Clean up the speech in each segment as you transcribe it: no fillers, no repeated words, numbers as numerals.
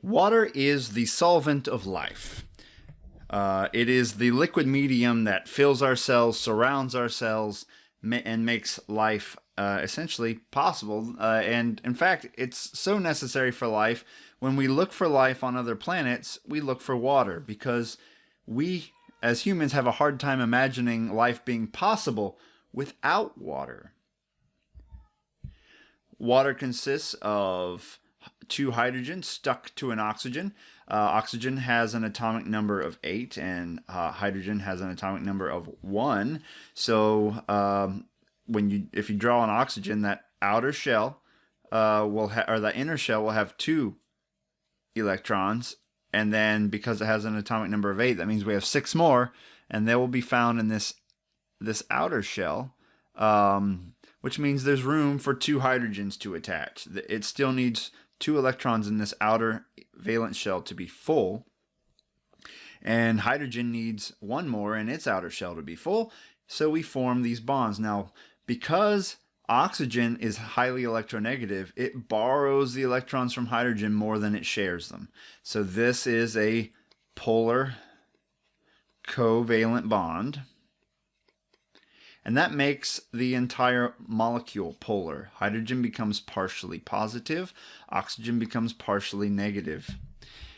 Water is the solvent of life. It is the liquid medium that fills our cells, surrounds our cells, and makes life essentially possible. And in fact, it's so necessary for life. When we look for life on other planets, we look for water because we, as humans, have a hard time imagining life being possible without water. Water consists of two hydrogens stuck to an oxygen. Oxygen has an atomic number of 8, and hydrogen has an atomic number of 1. So if you draw an oxygen, that outer shell or the inner shell will have 2 electrons, and then because it has an atomic number of 8, that means we have 6 more, and they will be found in this outer shell. Which means there's room for 2 hydrogens to attach. It still needs 2 electrons in this outer valence shell to be full, and hydrogen needs 1 more in its outer shell to be full, so we form these bonds. Now, because oxygen is highly electronegative, it borrows the electrons from hydrogen more than it shares them. So this is a polar covalent bond. And that makes the entire molecule polar. Hydrogen becomes partially positive, oxygen becomes partially negative.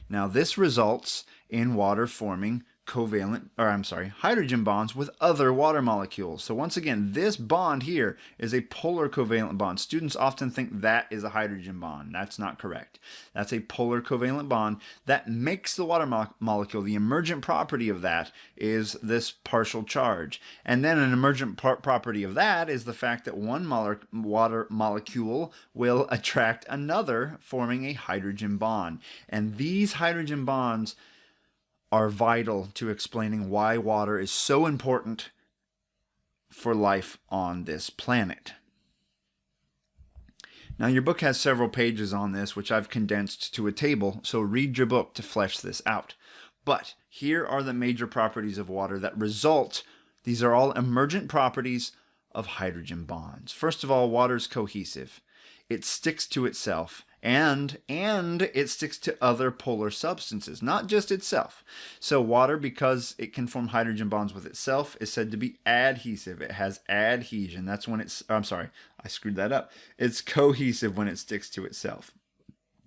Now this results in water forming hydrogen bonds with other water molecules. So once again, this bond here is a polar covalent bond. Students often think that is a hydrogen bond. That's not correct. That's a polar covalent bond that makes the water molecule. The emergent property of that is this partial charge. And then an emergent property of that is the fact that one water molecule will attract another, forming a hydrogen bond. And these hydrogen bonds are vital to explaining why water is so important for life on this planet. Now, your book has several pages on this, which I've condensed to a table, so read your book to flesh this out. But here are the major properties of water that result. These are all emergent properties of hydrogen bonds. First of all, water is cohesive. It sticks to itself, and it sticks to other polar substances, not just itself. So water, because it can form hydrogen bonds with itself, is said to be adhesive. It has adhesion. That's when I'm sorry, I screwed that up. It's cohesive when it sticks to itself.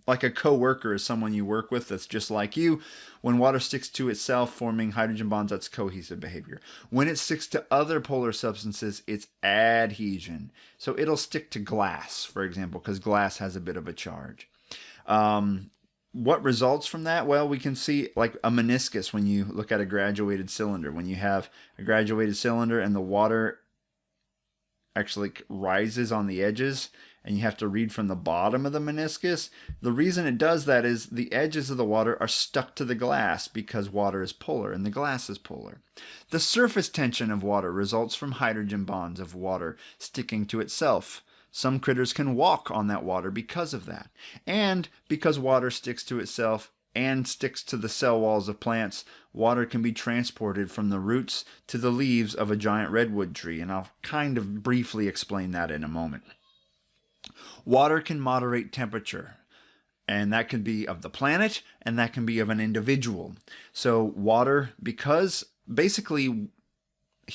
Like a coworker is someone you work with that's just like you. When water sticks to itself, forming hydrogen bonds, that's cohesive behavior. When it sticks to other polar substances, it's adhesion. So it'll stick to glass, for example, because glass has a bit of a charge. What results from that? Well, we can see like a meniscus when you look at a graduated cylinder. When you have a graduated cylinder and the water actually rises on the edges, and you have to read from the bottom of the meniscus. The reason it does that is the edges of the water are stuck to the glass because water is polar and the glass is polar. The surface tension of water results from hydrogen bonds of water sticking to itself. Some critters can walk on that water because of that. And because water sticks to itself and sticks to the cell walls of plants, water can be transported from the roots to the leaves of a giant redwood tree. And I'll kind of briefly explain that in a moment. Water can moderate temperature, and that can be of the planet, and that can be of an individual. So water, because basically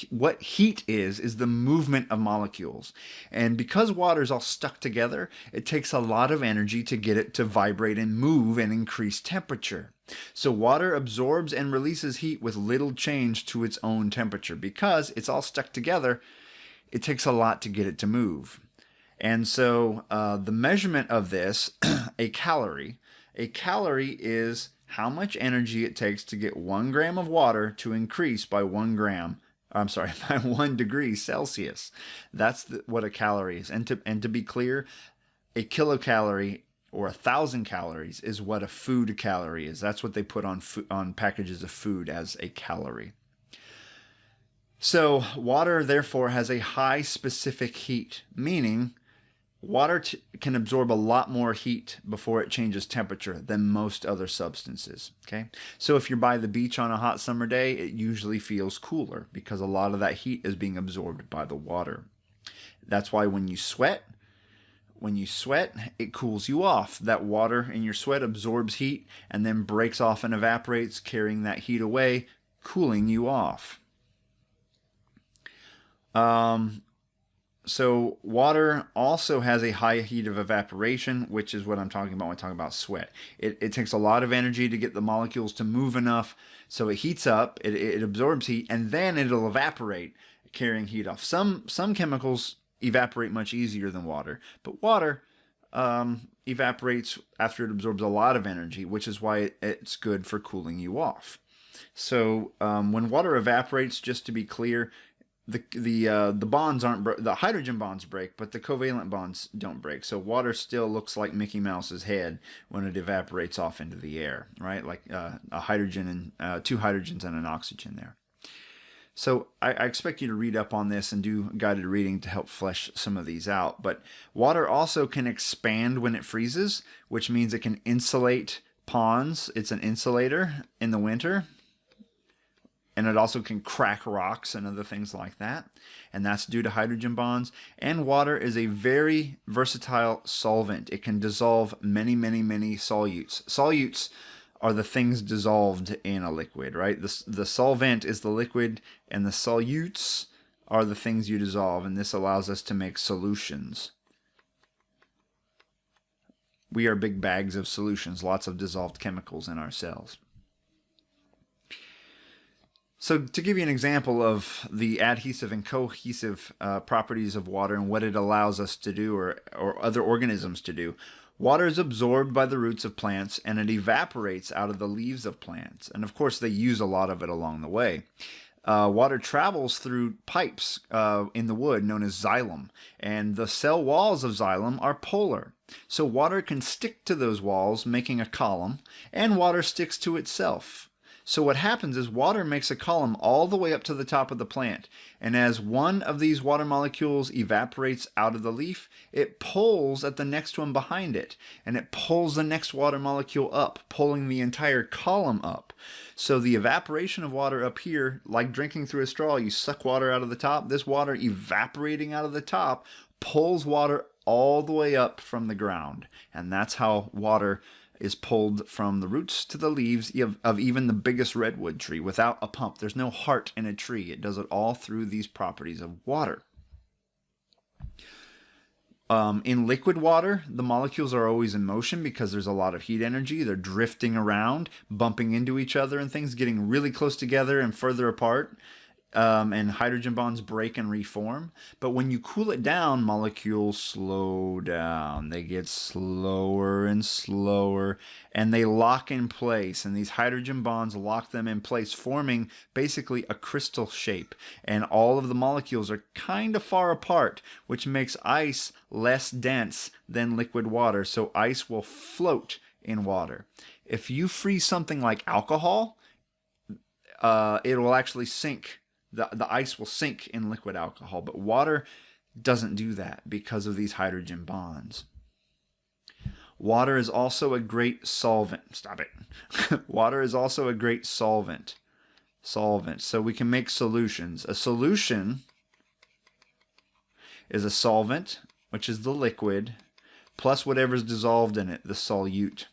what heat is the movement of molecules. And because water is all stuck together, it takes a lot of energy to get it to vibrate and move and increase temperature. So water absorbs and releases heat with little change to its own temperature. Because it's all stuck together, it takes a lot to get it to move. And so the measurement of this, a calorie is how much energy it takes to get 1 gram of water to increase by 1 degree Celsius. That's what a calorie is. And to be clear, a kilocalorie or 1,000 calories is what a food calorie is. That's what they put on packages of food as a calorie. So water, therefore, has a high specific heat, meaning water can absorb a lot more heat before it changes temperature than most other substances. Okay, so if you're by the beach on a hot summer day, it usually feels cooler because a lot of that heat is being absorbed by the water. That's why when you sweat, When you sweat, it cools you off. That water in your sweat absorbs heat and then breaks off and evaporates, carrying that heat away, cooling you off. So water also has a high heat of evaporation, which is what I'm talking about when I talk about sweat. It takes a lot of energy to get the molecules to move enough, so it heats up, it absorbs heat, and then it'll evaporate, carrying heat off. Some chemicals evaporate much easier than water, but water evaporates after it absorbs a lot of energy, which is why it's good for cooling you off. So when water evaporates, just to be clear, the bonds aren't the hydrogen bonds break, but the covalent bonds don't break. So water still looks like Mickey Mouse's head when it evaporates off into the air, right? Like a hydrogen and two hydrogens and an oxygen there. So I expect you to read up on this and do guided reading to help flesh some of these out. But water also can expand when it freezes, which means it can insulate ponds. It's an insulator in the winter. And it also can crack rocks and other things like that. And that's due to hydrogen bonds. And water is a very versatile solvent. It can dissolve many, many, many solutes. Solutes are the things dissolved in a liquid, right? The solvent is the liquid, and the solutes are the things you dissolve. And this allows us to make solutions. We are big bags of solutions, lots of dissolved chemicals in our cells. So to give you an example of the adhesive and cohesive properties of water and what it allows us to do or other organisms to do, water is absorbed by the roots of plants and it evaporates out of the leaves of plants. And of course, they use a lot of it along the way. Water travels through pipes in the wood known as xylem, and the cell walls of xylem are polar. So water can stick to those walls, making a column, and water sticks to itself. So what happens is water makes a column all the way up to the top of the plant. And as one of these water molecules evaporates out of the leaf, it pulls at the next one behind it. And it pulls the next water molecule up, pulling the entire column up. So the evaporation of water up here, like drinking through a straw, you suck water out of the top. This water evaporating out of the top pulls water all the way up from the ground. And that's how water is pulled from the roots to the leaves of even the biggest redwood tree without a pump. There's no heart in a tree. It does it all through these properties of water. In liquid water, the molecules are always in motion because there's a lot of heat energy. They're drifting around, bumping into each other and things, getting really close together and further apart. And hydrogen bonds break and reform. But when you cool it down, molecules slow down. They get slower and slower, and they lock in place. And these hydrogen bonds lock them in place, forming basically a crystal shape. And all of the molecules are kind of far apart, which makes ice less dense than liquid water. So ice will float in water. If you freeze something like alcohol, it will actually sink. The ice will sink in liquid alcohol, but water doesn't do that because of these hydrogen bonds. Water is also a great solvent. Stop it. Water is also a great solvent. So we can make solutions. A solution is a solvent, which is the liquid, plus whatever's dissolved in it, the solute.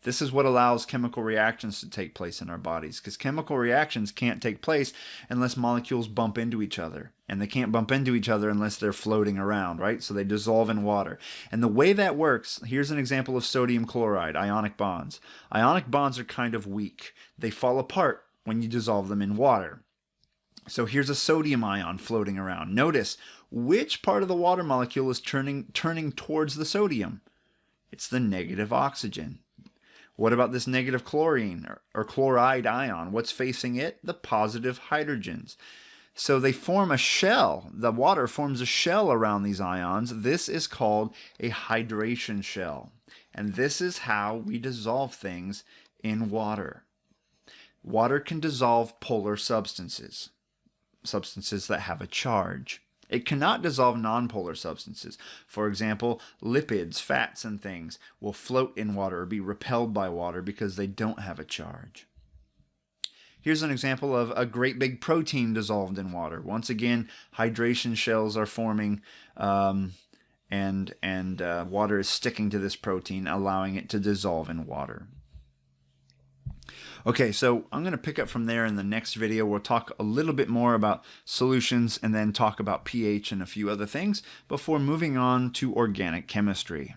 This is what allows chemical reactions to take place in our bodies, because chemical reactions can't take place unless molecules bump into each other. And they can't bump into each other unless they're floating around, right? So they dissolve in water. And the way that works, here's an example of sodium chloride, ionic bonds. Ionic bonds are kind of weak. They fall apart when you dissolve them in water. So here's a sodium ion floating around. Notice which part of the water molecule is turning towards the sodium. It's the negative oxygen. What about this negative chlorine or chloride ion? What's facing it? The positive hydrogens. So they form a shell. The water forms a shell around these ions. This is called a hydration shell. And this is how we dissolve things in water. Water can dissolve polar substances, substances that have a charge. It cannot dissolve nonpolar substances. For example, lipids, fats, and things will float in water or be repelled by water because they don't have a charge. Here's an example of a great big protein dissolved in water. Once again, hydration shells are forming, and water is sticking to this protein, allowing it to dissolve in water. Okay, so I'm going to pick up from there in the next video. We'll talk a little bit more about solutions and then talk about pH and a few other things before moving on to organic chemistry.